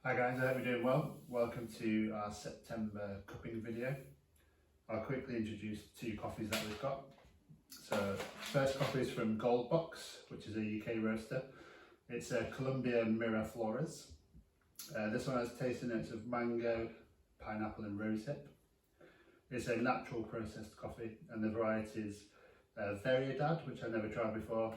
Hi guys, I hope you're doing well. Welcome to our September cupping video. I'll quickly introduce the two coffees that we've got. So first coffee is from Gold Box, which is a UK roaster. It's a Colombia Mira Flores. This one has tasting notes of mango, pineapple and rosehip. It's a natural processed coffee and the varieties Variedad, which I've never tried before,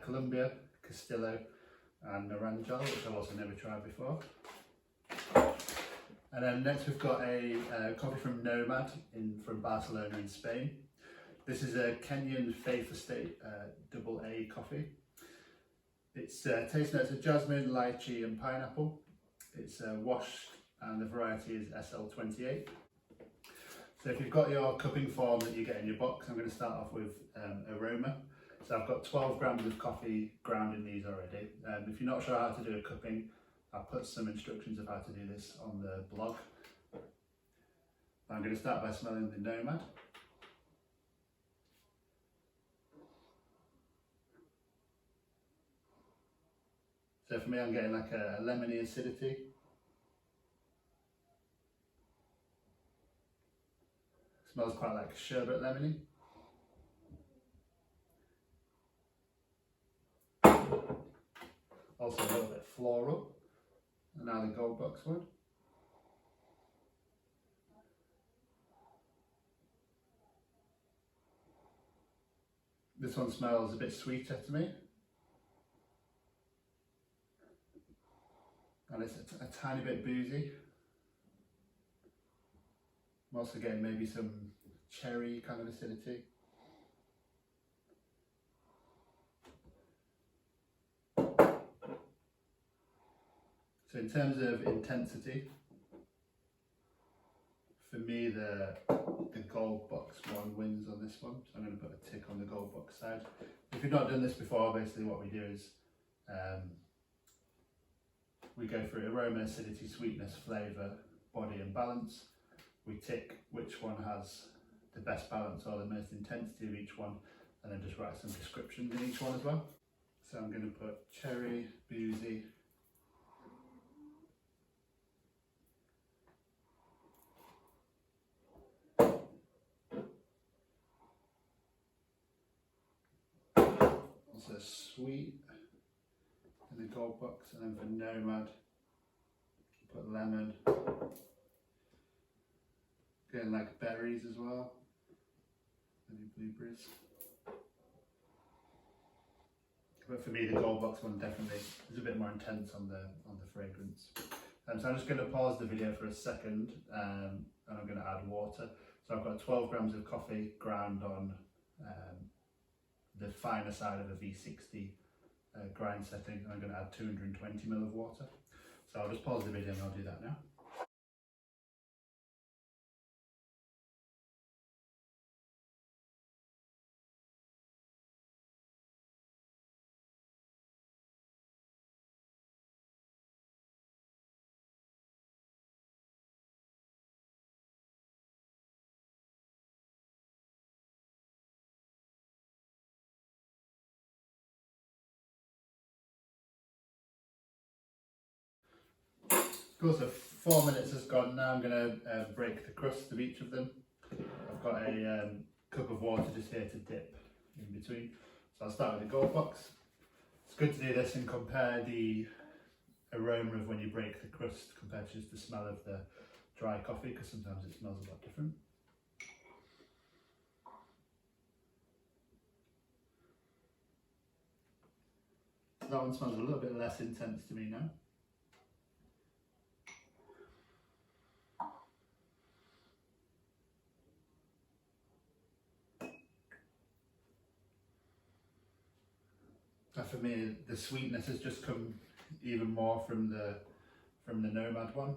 Colombia, Castillo and Naranjal, which I've also never tried before. And then next we've got a coffee from Nomad from Barcelona in Spain. This is a Kenyan Faith Estate double A coffee. It's taste notes of jasmine, lychee and pineapple. It's washed and the variety is SL28. So if you've got your cupping form that you get in your box, I'm going to start off with aroma. So I've got 12 grams of coffee ground in these already. If you're not sure how to do a cupping, I'll put some instructions of how to do this on the blog. I'm going to start by smelling the Nomad. So for me, I'm getting like a lemony acidity. Smells quite like sherbet lemony. Also a little bit floral. And now the Gold Box one. This one smells a bit sweeter to me. And it's a tiny bit boozy. I'm also getting maybe some cherry kind of acidity. So in terms of intensity, for me the Gold Box one wins on this one, so I'm going to put a tick on the Gold Box side. If you've not done this before, basically what we do is we go through aroma, acidity, sweetness, flavour, body and balance. We tick which one has the best balance or the most intensity of each one, and then just write some descriptions in each one as well. So I'm going to put cherry, boozy, also sweet in the Gold Box, and then for Nomad, put lemon, getting like berries as well, maybe blueberries. But for me, the Gold Box one definitely is a bit more intense on the fragrance. So I'm just going to pause the video for a second, and I'm going to add water. So I've got 12 grams of coffee ground on the finer side of a V60 grind setting, and I'm going to add 220 ml of water. So I'll just pause the video and I'll do that now. Cool, so 4 minutes has gone. Now I'm going to break the crust of each of them. I've got a cup of water just here to dip in between. So I'll start with the Gold Box. It's good to do this and compare the aroma of when you break the crust compared to just the smell of the dry coffee, because sometimes it smells a lot different. So that one smells a little bit less intense to me now. For me, the sweetness has just come even more from the Nomad one.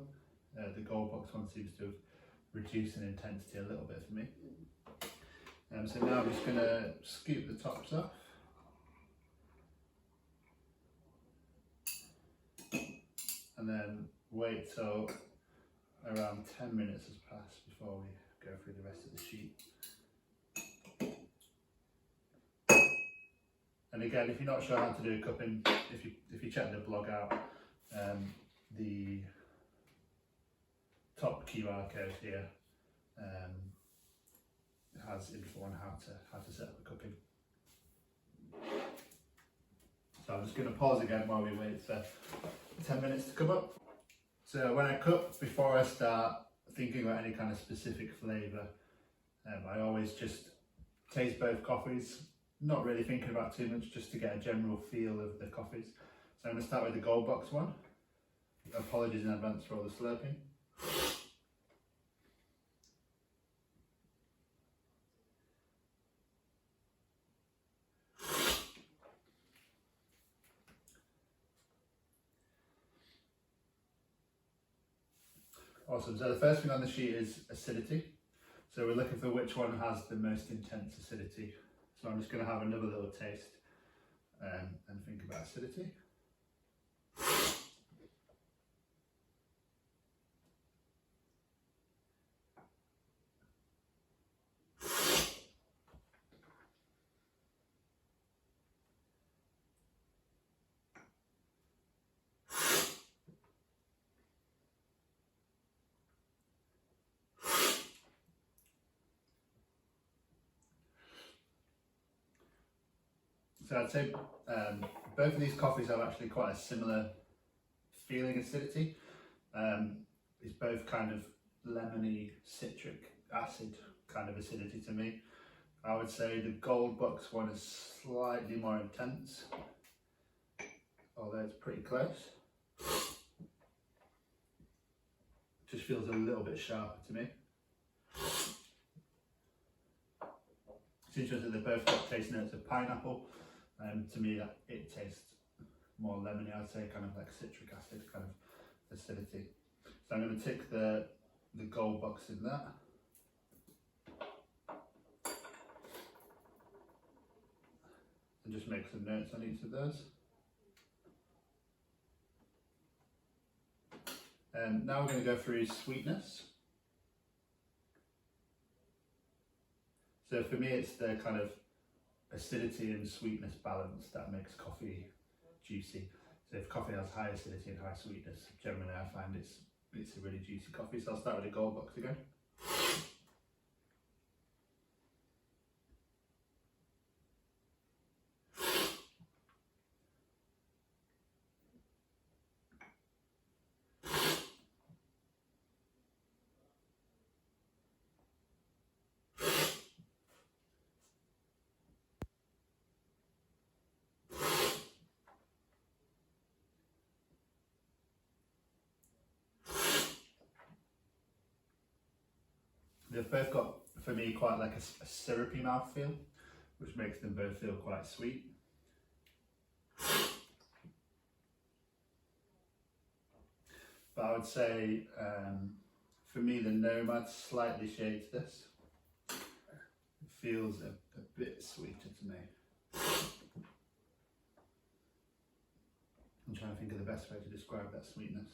The Gold Box one seems to have reduced in intensity a little bit for me. So now I'm just going to scoop the tops off. And then wait till around 10 minutes has passed before we go through the rest of the sheet. And again, if you're not sure how to do a cupping, if you check the blog out, the QR code here has info on how to set up the cooking. So I'm just going to pause again while we wait for 10 minutes to come up. So when I cook, before I start thinking about any kind of specific flavour, I always just taste both coffees, not really thinking about too much, just to get a general feel of the coffees. So I'm going to start with the gold box one. Apologies in advance for all the slurping. Awesome, so the first thing on the sheet is acidity. So we're looking for which one has the most intense acidity. So I'm just going to have another little taste and think about acidity. So I'd say both of these coffees have actually quite a similar feeling acidity. It's both kind of lemony, citric acid kind of acidity to me. I would say the gold box one is slightly more intense, although it's pretty close. Just feels a little bit sharper to me. It's interesting they've both got taste notes of pineapple. To me, it tastes more lemony. I'd say kind of like citric acid kind of acidity. So I'm going to tick the gold box in that. And just make some notes on each of those. And now we're going to go through sweetness. So for me, it's the kind of acidity and sweetness balance that makes coffee juicy. So if coffee has high acidity and high sweetness, generally I find it's a really juicy coffee. So I'll start with the gold box again. They've both got, for me, quite like a syrupy mouthfeel, which makes them both feel quite sweet. But I would say, for me, the Nomad slightly shades this. It feels a bit sweeter to me. I'm trying to think of the best way to describe that sweetness.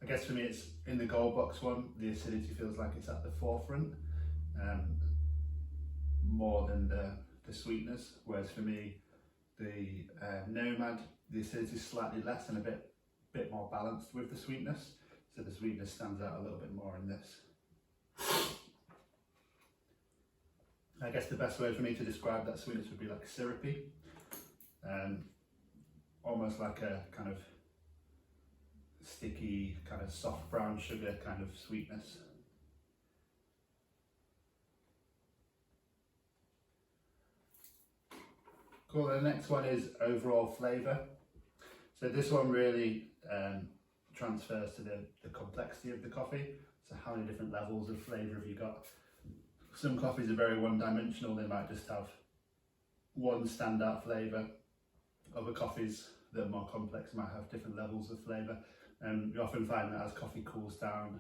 I guess for me, it's in the gold box one, the acidity feels like it's at the forefront, more than the sweetness. Whereas for me, the Nomad, the acidity is slightly less and a bit more balanced with the sweetness. So the sweetness stands out a little bit more in this. I guess the best way for me to describe that sweetness would be like syrupy, almost like a kind of sticky, kind of soft brown sugar kind of sweetness. Cool, the next one is overall flavour. So this one really transfers to the complexity of the coffee. So how many different levels of flavour have you got? Some coffees are very one-dimensional, they might just have one standout flavour. Other coffees that are more complex might have different levels of flavour. And you often find that as coffee cools down,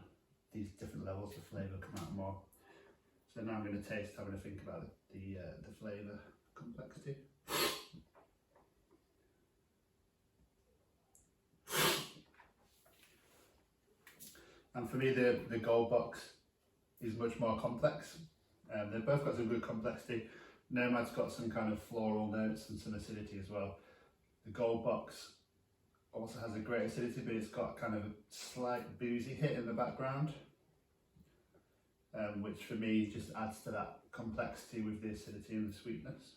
these different levels of flavour come out more. So now I'm going to taste, having a think about the flavour complexity. And for me, the gold box is much more complex. They've both got some good complexity. Nomad's got some kind of floral notes and some acidity as well. The gold box also has a great acidity, but it's got kind of a slight boozy hit in the background, which for me just adds to that complexity with the acidity and the sweetness.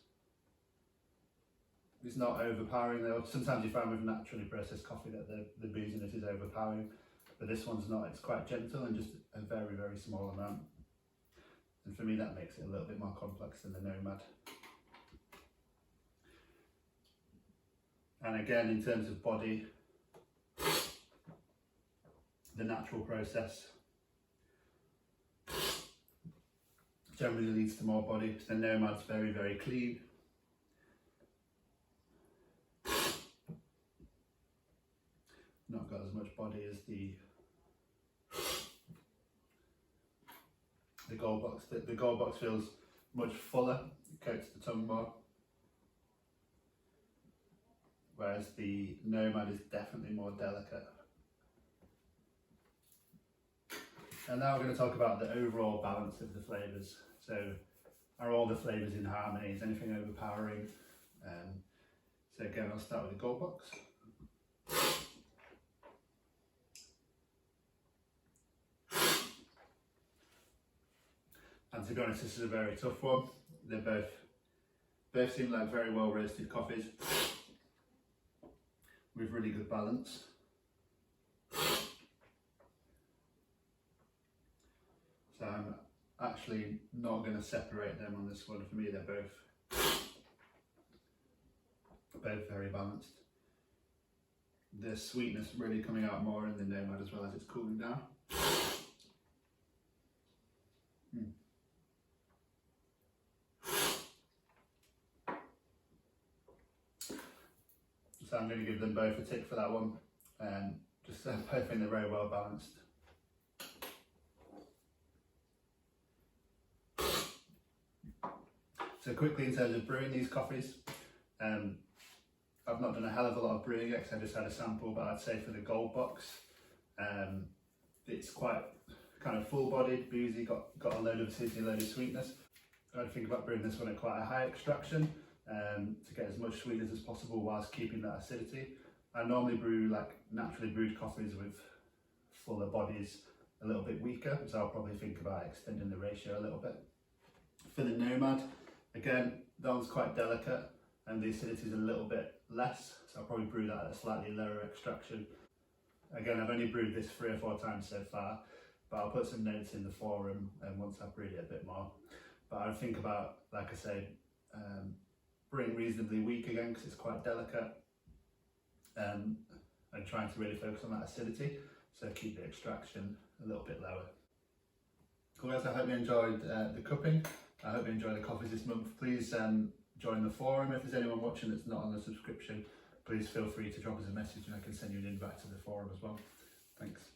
It's not overpowering though. Sometimes you find with naturally processed coffee that the booziness is overpowering, but this one's not. It's quite gentle and just a very, very small amount. And for me that makes it a little bit more complex than the Nomad. And again, in terms of body, the natural process generally leads to more body. The Nomad's very, very clean. Not got as much body as the Gold Box. The Gold Box feels much fuller, it coats the tongue more. Whereas the Nomad is definitely more delicate. And now we're going to talk about the overall balance of the flavours. So, are all the flavours in harmony? Is anything overpowering? So again, I'll start with the Gold Box. And to be honest, this is a very tough one. They both seem like very well roasted coffees with really good balance. So I'm actually not going to separate them on this one. For me, they're both very balanced. The sweetness really coming out more in the Nomad as well as it's cooling down. So I'm going to give them both a tick for that one. Just both think they're very well balanced. So quickly, in terms of brewing these coffees, I've not done a hell of a lot of brewing yet because I just had a sample, but I'd say for the Gold Box, it's quite kind of full-bodied, boozy, got a load of acidity, a load of sweetness. I'd think about brewing this one at quite a high extraction to get as much sweetness as possible whilst keeping that acidity. I normally brew like naturally brewed coffees with fuller bodies, a little bit weaker, so I'll probably think about extending the ratio a little bit. For the Nomad, again, that one's quite delicate and the acidity is a little bit less, so I'll probably brew that at a slightly lower extraction. Again, I've only brewed this 3 or 4 times so far, but I'll put some notes in the forum once I've brewed it a bit more. But I would think about, like I say, brewing reasonably weak again because it's quite delicate, and trying to really focus on that acidity, so keep the extraction a little bit lower. Cool guys, I hope you enjoyed the cupping. I hope you enjoy the coffees this month. Please join the forum. If there's anyone watching that's not on the subscription, please feel free to drop us a message and I can send you an invite to the forum as well. Thanks.